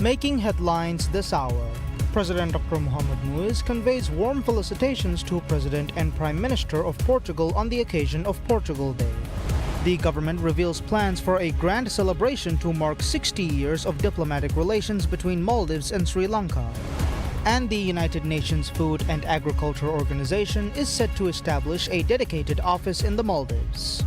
Making headlines this hour, President Dr. Mohamed Muiz conveys warm felicitations to President and Prime Minister of Portugal on the occasion of Portugal Day. The government reveals plans for a grand celebration to mark 60 years of diplomatic relations between Maldives and Sri Lanka. And the United Nations Food and Agriculture Organization is set to establish a dedicated office in the Maldives.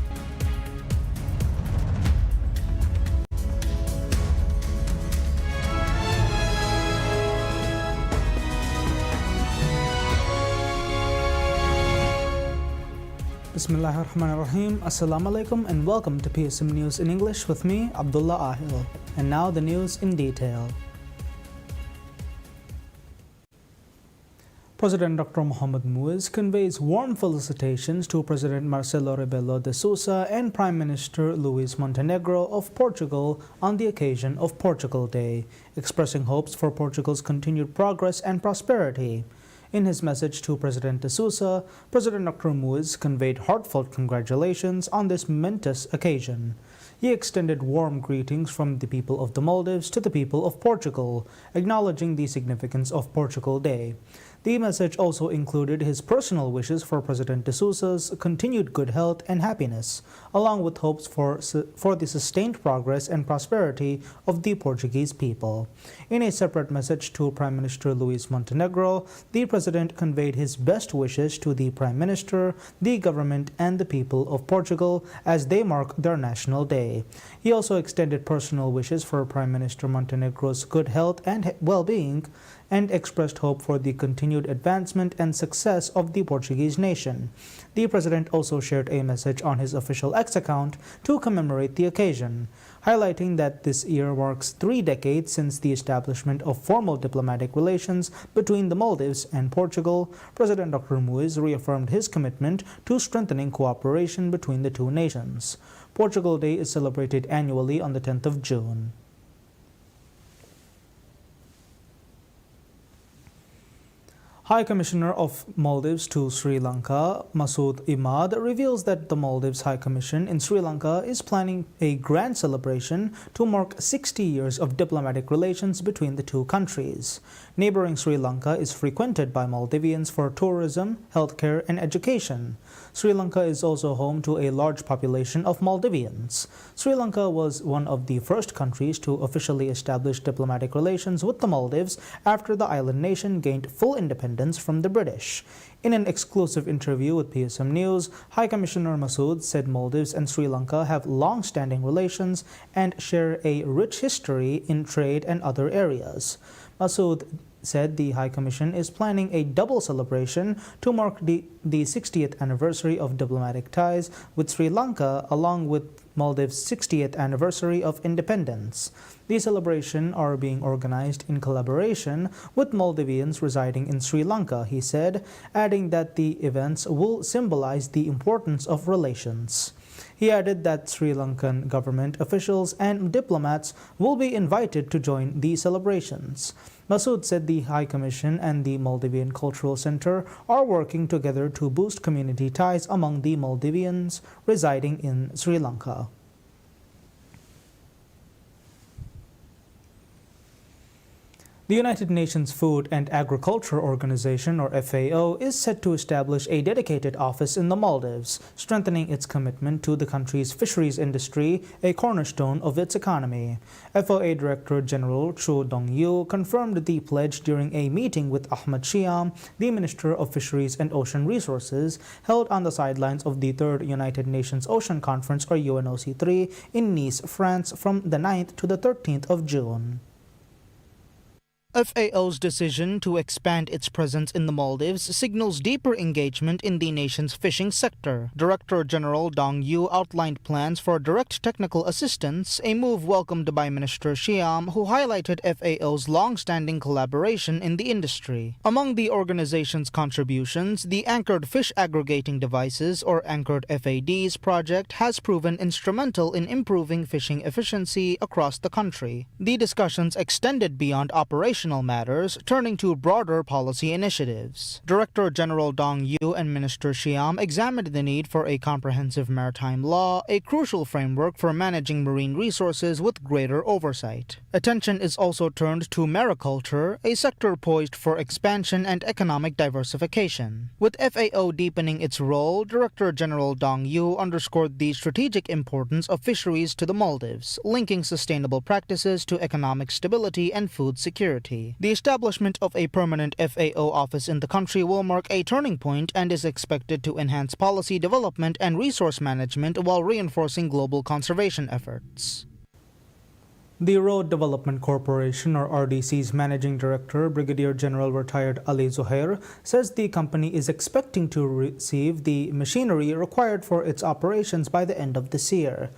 Bismillahirrahmanirrahim. Assalamu alaikum and welcome to PSM News in English with me, Abdullah Ahil. And now the news in detail. President Dr. Mohamed Muiz conveys warm felicitations to President Marcelo Rebelo de Sousa and Prime Minister Luis Montenegro of Portugal on the occasion of Portugal Day, expressing hopes for Portugal's continued progress and prosperity. In his message to President de Sousa, President Dr. Muiz conveyed heartfelt congratulations on this momentous occasion. He extended warm greetings from the people of the Maldives to the people of Portugal, acknowledging the significance of Portugal Day. The message also included his personal wishes for President de Sousa's continued good health and happiness, along with hopes for the sustained progress and prosperity of the Portuguese people. In a separate message to Prime Minister Luis Montenegro, the President conveyed his best wishes to the Prime Minister, the government, and the people of Portugal as they mark their National Day. He also extended personal wishes for Prime Minister Montenegro's good health and well-being, and expressed hope for the continued advancement and success of the Portuguese nation. The President also shared a message on his official X account to commemorate the occasion, highlighting that this year marks 3 decades since the establishment of formal diplomatic relations between the Maldives and Portugal. President Dr. Muiz reaffirmed his commitment to strengthening cooperation between the two nations. Portugal Day is celebrated annually on the 10th of June. High Commissioner of Maldives to Sri Lanka, Masood Imad, reveals that the Maldives High Commission in Sri Lanka is planning a grand celebration to mark 60 years of diplomatic relations between the two countries. Neighboring Sri Lanka is frequented by Maldivians for tourism, healthcare, and education. Sri Lanka is also home to a large population of Maldivians. Sri Lanka was one of the first countries to officially establish diplomatic relations with the Maldives after the island nation gained full independence from the British. In an exclusive interview with PSM News, High Commissioner Masood said Maldives and Sri Lanka have long-standing relations and share a rich history in trade and other areas. Masood said the High Commission is planning a double celebration to mark the 60th anniversary of diplomatic ties with Sri Lanka along with Maldives' 60th anniversary of independence. These celebrations are being organized in collaboration with Maldivians residing in Sri Lanka, he said, adding that the events will symbolize the importance of relations. He added that Sri Lankan government officials and diplomats will be invited to join the celebrations. Masood said the High Commission and the Maldivian Cultural Center are working together to boost community ties among the Maldivians residing in Sri Lanka. The United Nations Food and Agriculture Organization, or FAO, is set to establish a dedicated office in the Maldives, strengthening its commitment to the country's fisheries industry, a cornerstone of its economy. FAO Director General Cho Dong-yu confirmed the pledge during a meeting with Ahmed Shiam, the Minister of Fisheries and Ocean Resources, held on the sidelines of the 3rd United Nations Ocean Conference, or UNOC3, in Nice, France, from the 9th to the 13th of June. FAO's decision to expand its presence in the Maldives signals deeper engagement in the nation's fishing sector. Director General Dong Yu outlined plans for direct technical assistance, a move welcomed by Minister Shiam, who highlighted FAO's long-standing collaboration in the industry. Among the organization's contributions, the Anchored Fish Aggregating Devices, or Anchored FADs, project has proven instrumental in improving fishing efficiency across the country. The discussions extended beyond operations operational matters, turning to broader policy initiatives. Director General Dong Yu and Minister Shiam examined the need for a comprehensive maritime law, a crucial framework for managing marine resources with greater oversight. Attention is also turned to mariculture, a sector poised for expansion and economic diversification. With FAO deepening its role, Director General Dong Yu underscored the strategic importance of fisheries to the Maldives, linking sustainable practices to economic stability and food security. The establishment of a permanent FAO office in the country will mark a turning point and is expected to enhance policy development and resource management while reinforcing global conservation efforts. The Road Development Corporation, or RDC's Managing Director, Brigadier General Retired Ali Zuhair, says the company is expecting to receive the machinery required for its operations by the end of this year.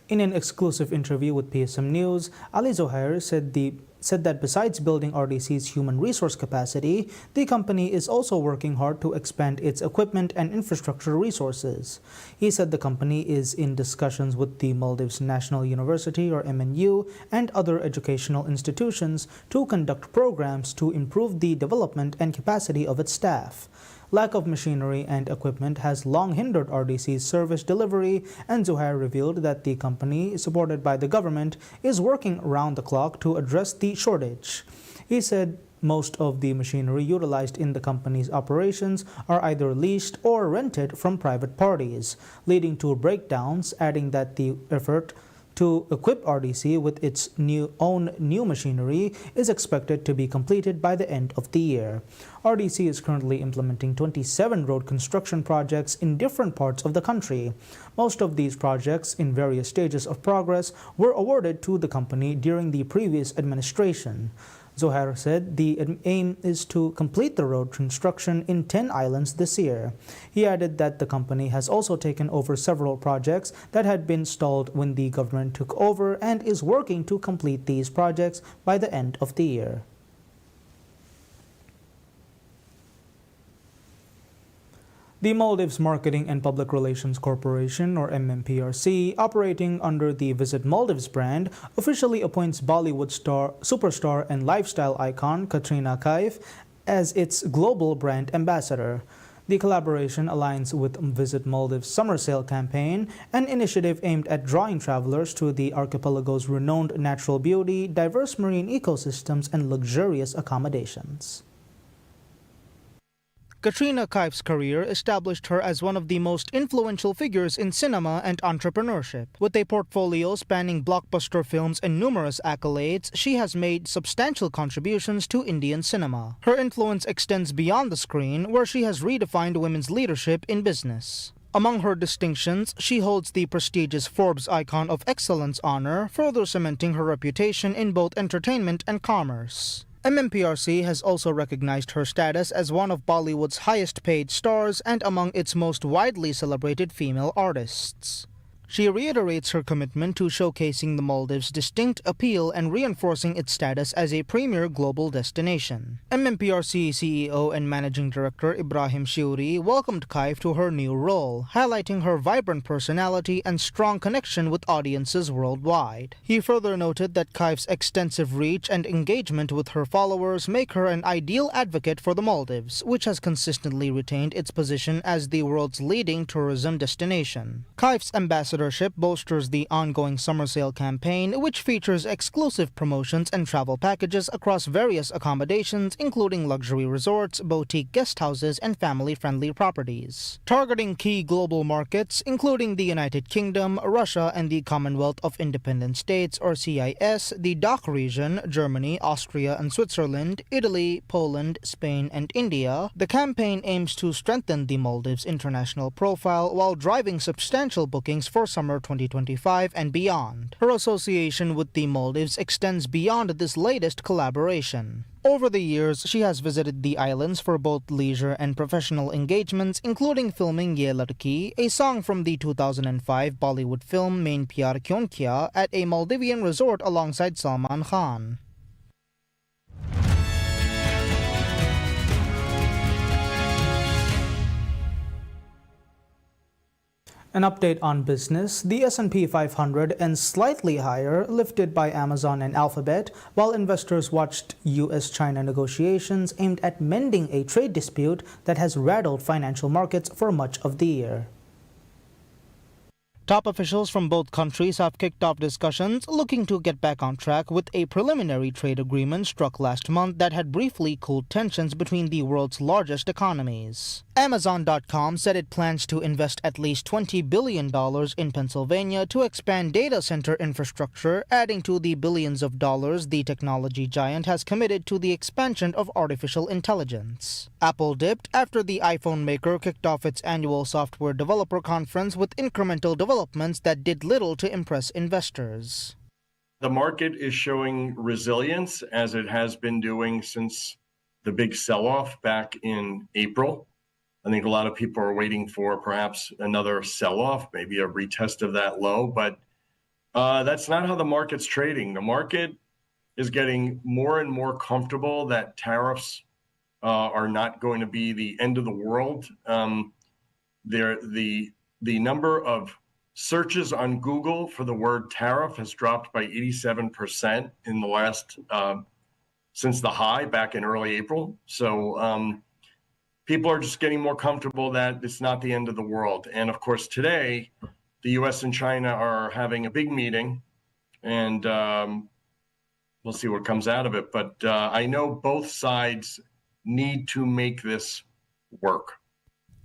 In an exclusive interview with PSM News, Ali Zuhair said that besides building RDC's human resource capacity, the company is also working hard to expand its equipment and infrastructure resources. He said the company is in discussions with the Maldives National University, or MNU, and other educational institutions to conduct programs to improve the development and capacity of its staff. Lack of machinery and equipment has long hindered RDC's service delivery, and Zuhair revealed that the company, supported by the government, is working round the clock to address the shortage. He said most of the machinery utilized in the company's operations are either leased or rented from private parties, leading to breakdowns, adding that the effort to equip RDC with its own new machinery is expected to be completed by the end of the year. RDC is currently implementing 27 road construction projects in different parts of the country. Most of these projects, in various stages of progress, were awarded to the company during the previous administration. Zuhair said the aim is to complete the road construction in 10 islands this year. He added that the company has also taken over several projects that had been stalled when the government took over and is working to complete these projects by the end of the year. The Maldives Marketing and Public Relations Corporation, or MMPRC, operating under the Visit Maldives brand, officially appoints Bollywood superstar and lifestyle icon Katrina Kaif as its global brand ambassador. The collaboration aligns with Visit Maldives' summer sale campaign, an initiative aimed at drawing travelers to the archipelago's renowned natural beauty, diverse marine ecosystems, and luxurious accommodations. Katrina Kaif's career established her as one of the most influential figures in cinema and entrepreneurship. With a portfolio spanning blockbuster films and numerous accolades, she has made substantial contributions to Indian cinema. Her influence extends beyond the screen, where she has redefined women's leadership in business. Among her distinctions, she holds the prestigious Forbes Icon of Excellence honor, further cementing her reputation in both entertainment and commerce. MMPRC has also recognized her status as one of Bollywood's highest-paid stars and among its most widely celebrated female artists. She reiterates her commitment to showcasing the Maldives' distinct appeal and reinforcing its status as a premier global destination. MMPRC CEO and Managing Director Ibrahim Shiuri welcomed Kaif to her new role, highlighting her vibrant personality and strong connection with audiences worldwide. He further noted that Kaif's extensive reach and engagement with her followers make her an ideal advocate for the Maldives, which has consistently retained its position as the world's leading tourism destination. Kaif's ambassador bolsters the ongoing summer sale campaign, which features exclusive promotions and travel packages across various accommodations, including luxury resorts, boutique guest houses, and family-friendly properties. Targeting key global markets, including the United Kingdom, Russia, and the Commonwealth of Independent States, or CIS, the DACH region, Germany, Austria, and Switzerland, Italy, Poland, Spain, and India, the campaign aims to strengthen the Maldives' international profile while driving substantial bookings for summer 2025 and beyond. Her association with the Maldives extends beyond this latest collaboration. Over the years, she has visited the islands for both leisure and professional engagements, including filming Ye Ladki, a song from the 2005 Bollywood film Main Pyar Kyun Kiya, at a Maldivian resort alongside Salman Khan. An update on business, the S&P 500 and slightly higher, lifted by Amazon and Alphabet, while investors watched U.S.-China negotiations aimed at mending a trade dispute that has rattled financial markets for much of the year. Top officials from both countries have kicked off discussions looking to get back on track with a preliminary trade agreement struck last month that had briefly cooled tensions between the world's largest economies. Amazon.com said it plans to invest at least $20 billion in Pennsylvania to expand data center infrastructure, adding to the billions of dollars the technology giant has committed to the expansion of artificial intelligence. Apple dipped after the iPhone maker kicked off its annual software developer conference with incremental developments that did little to impress investors. The market is showing resilience, as it has been doing since the big sell-off back in April. I think a lot of people are waiting for perhaps another sell-off, maybe a retest of that low, but that's not how the market's trading. The market is getting more and more comfortable that tariffs are not going to be the end of the world. The number of searches on Google for the word tariff has dropped by 87% in the last since the high back in early April. So people are just getting more comfortable that it's not the end of the world. And of course, today, the U.S. and China are having a big meeting, and we'll see what comes out of it. But I know both sides need to make this work.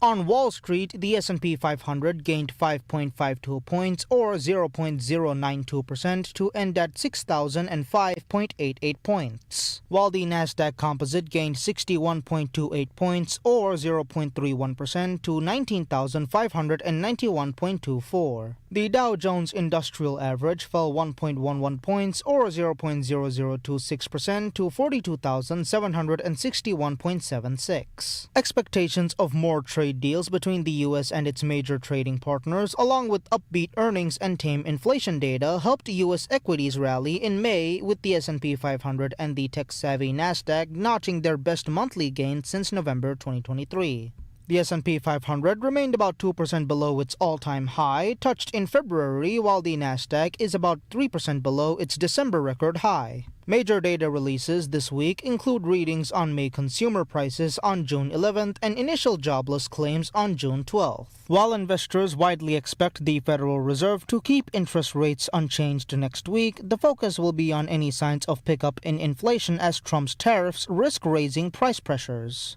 On Wall Street, the S&P 500 gained 5.52 points or 0.092% to end at 6,005.88 points, while the Nasdaq Composite gained 61.28 points or 0.31% to 19,591.24. The Dow Jones Industrial Average fell 1.11 points or 0.0026% to 42,761.76. Expectations of more trade deals between the U.S. and its major trading partners, along with upbeat earnings and tame inflation data, helped U.S. equities rally in May, with the S&P 500 and the tech-savvy Nasdaq notching their best monthly gain since November 2023. The S&P 500 remained about 2% below its all-time high, touched in February, while the Nasdaq is about 3% below its December record high. Major data releases this week include readings on May consumer prices on June 11th and initial jobless claims on June 12th. While investors widely expect the Federal Reserve to keep interest rates unchanged next week, the focus will be on any signs of pickup in inflation as Trump's tariffs risk raising price pressures.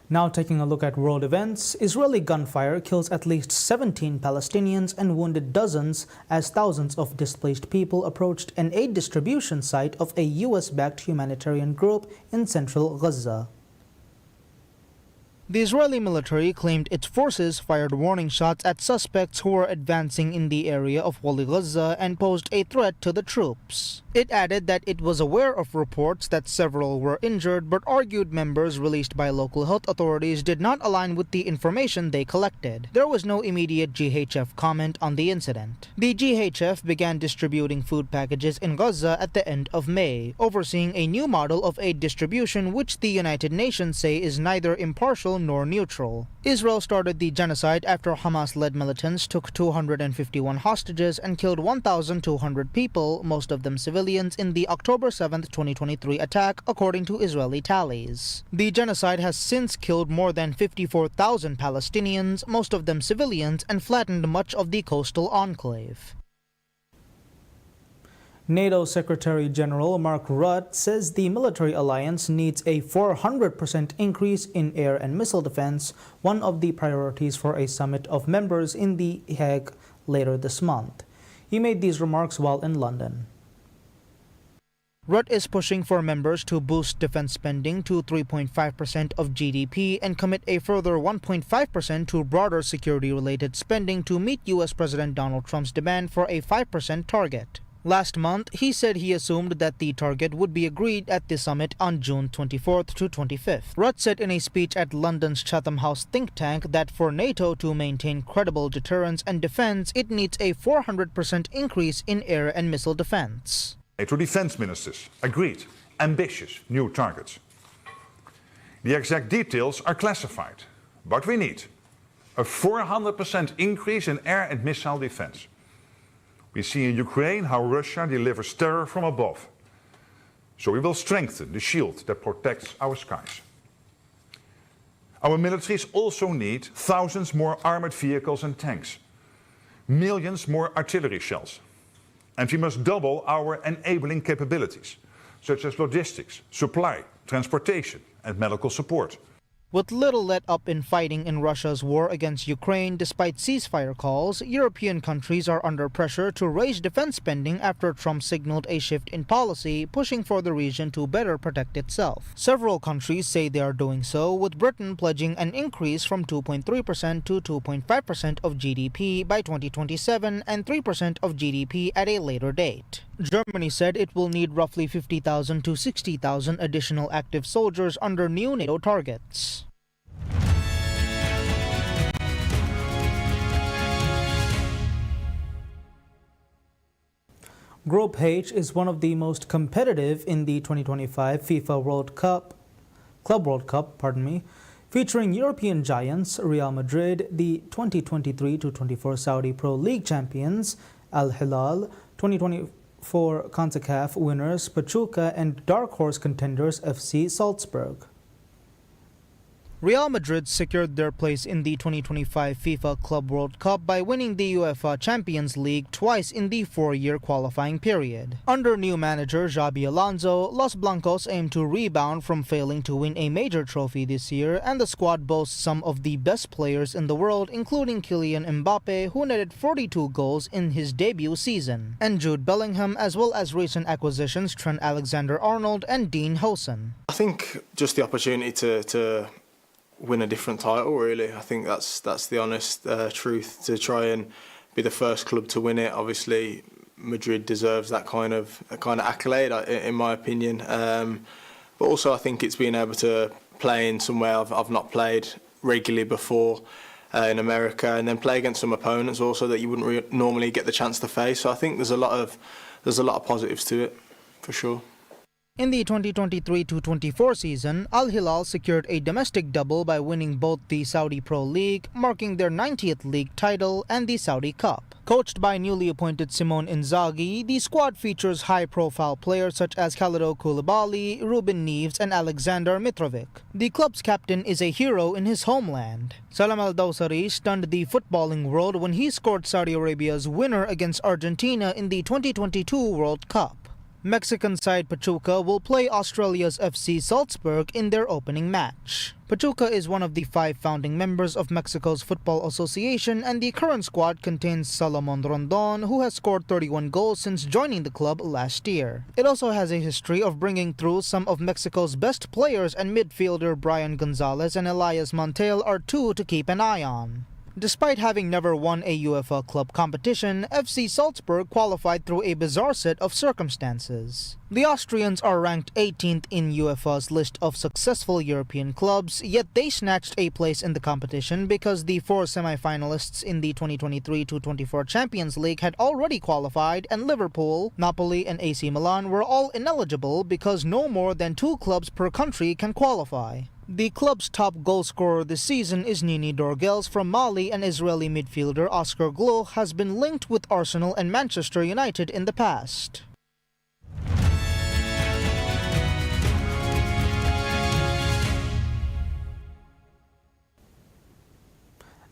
Now taking a look at world events, Israeli gunfire kills at least 17 Palestinians and wounded dozens as thousands of displaced people approached an aid distribution site of a U.S.-backed humanitarian group in central Gaza. The Israeli military claimed its forces fired warning shots at suspects who were advancing in the area of Wali Gaza and posed a threat to the troops. It added that it was aware of reports that several were injured, but argued members released by local health authorities did not align with the information they collected. There was no immediate GHF comment on the incident. The GHF began distributing food packages in Gaza at the end of May, overseeing a new model of aid distribution which the United Nations say is neither impartial nor neutral. Israel started the genocide after Hamas-led militants took 251 hostages and killed 1,200 people, most of them civilians, in the October 7, 2023 attack, according to Israeli tallies. The genocide has since killed more than 54,000 Palestinians, most of them civilians, and flattened much of the coastal enclave. NATO Secretary General Mark Rutte says the military alliance needs a 400% increase in air and missile defense, one of the priorities for a summit of members in The Hague later this month. He made these remarks while in London. Rutte is pushing for members to boost defense spending to 3.5% of GDP and commit a further 1.5% to broader security-related spending to meet U.S. President Donald Trump's demand for a 5% target. Last month, he said he assumed that the target would be agreed at the summit on June 24th to 25th. Rutte said in a speech at London's Chatham House think tank that for NATO to maintain credible deterrence and defense, it needs a 400% increase in air and missile defense. NATO defense ministers agreed ambitious new targets. The exact details are classified, but we need a 400% increase in air and missile defense. We see in Ukraine how Russia delivers terror from above. So we will strengthen the shield that protects our skies. Our militaries also need thousands more armored vehicles and tanks, millions more artillery shells. And we must double our enabling capabilities, such as logistics, supply, transportation, and medical support. With little let up in fighting in Russia's war against Ukraine despite ceasefire calls, European countries are under pressure to raise defense spending after Trump signaled a shift in policy, pushing for the region to better protect itself. Several countries say they are doing so, with Britain pledging an increase from 2.3% to 2.5% of GDP by 2027 and 3% of GDP at a later date. Germany said it will need roughly 50,000 to 60,000 additional active soldiers under new NATO targets. Group H is one of the most competitive in the 2025 FIFA Club World Cup, featuring European giants Real Madrid, the 2023-24 Saudi Pro League champions Al Hilal, 2024 CONCACAF winners Pachuca, and dark horse contenders FC Salzburg. Real Madrid secured their place in the 2025 FIFA Club World Cup by winning the UEFA Champions League twice in the four-year qualifying period. Under new manager Xabi Alonso, Los Blancos aim to rebound from failing to win a major trophy this year, and the squad boasts some of the best players in the world, including Kylian Mbappe, who netted 42 goals in his debut season, and Jude Bellingham, as well as recent acquisitions Trent Alexander-Arnold and Dean Howson. I think just the opportunity to win a different title, really. I think that's the honest truth, to try and be the first club to win it. Obviously, Madrid deserves that kind of accolade, in my opinion. But also, I think it's being able to play in somewhere I've not played regularly before, in America, and then play against some opponents also that you wouldn't normally get the chance to face. So I think there's a lot of positives to it, for sure. In the 2023-24 season, Al Hilal secured a domestic double by winning both the Saudi Pro League, marking their 90th league title, and the Saudi Cup. Coached by newly appointed Simone Inzaghi, the squad features high-profile players such as Kalidou Koulibaly, Ruben Neves, and Alexander Mitrovic. The club's captain is a hero in his homeland. Salam Al-Dawsari stunned the footballing world when he scored Saudi Arabia's winner against Argentina in the 2022 World Cup. Mexican side Pachuca will play Australia's FC Salzburg in their opening match. Pachuca is one of the 5 founding members of Mexico's Football Association, and the current squad contains Salomon Rondon, who has scored 31 goals since joining the club last year. It also has a history of bringing through some of Mexico's best players, and midfielder Brian Gonzalez and Elias Montiel are two to keep an eye on. Despite having never won a UEFA club competition, FC Salzburg qualified through a bizarre set of circumstances. The Austrians are ranked 18th in UEFA's list of successful European clubs, yet they snatched a place in the competition because the 4 semi-finalists in the 2023-24 Champions League had already qualified, and Liverpool, Napoli, and AC Milan were all ineligible because no more than 2 clubs per country can qualify. The club's top goal scorer this season is Nini Dorgels from Mali, and Israeli midfielder Oscar Gloh has been linked with Arsenal and Manchester United in the past.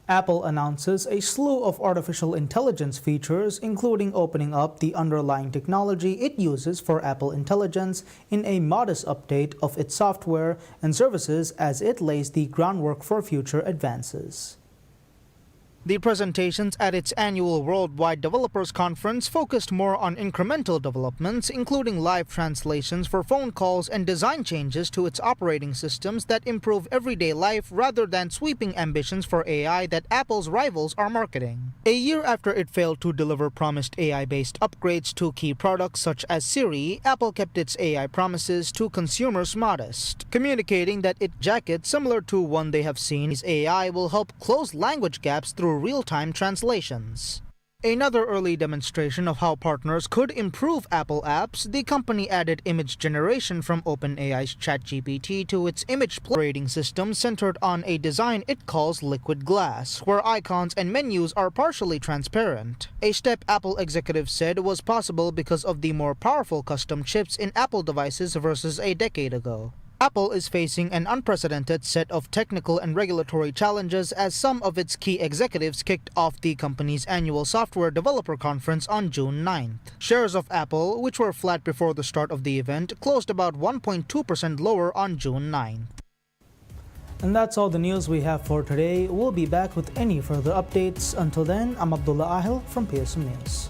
Apple announces a slew of artificial intelligence features, including opening up the underlying technology it uses for Apple Intelligence in a modest update of its software and services as it lays the groundwork for future advances. The presentations at its annual Worldwide Developers Conference focused more on incremental developments, including live translations for phone calls and design changes to its operating systems that improve everyday life rather than sweeping ambitions for AI that Apple's rivals are marketing. A year after it failed to deliver promised AI-based upgrades to key products such as Siri, Apple kept its AI promises to consumers modest, communicating that its jacket, similar to one they have seen, AI will help close language gaps through real-time translations. Another early demonstration of how partners could improve Apple apps, the company added image generation from OpenAI's ChatGPT to its image rating system centered on a design it calls liquid glass, where icons and menus are partially transparent. A step Apple executives said was possible because of the more powerful custom chips in Apple devices versus a decade ago. Apple is facing an unprecedented set of technical and regulatory challenges as some of its key executives kicked off the company's annual software developer conference on June 9th. Shares of Apple, which were flat before the start of the event, closed about 1.2% lower on June 9th. And that's all the news we have for today. We'll be back with any further updates. Until then, I'm Abdullah Ahil from PSM News.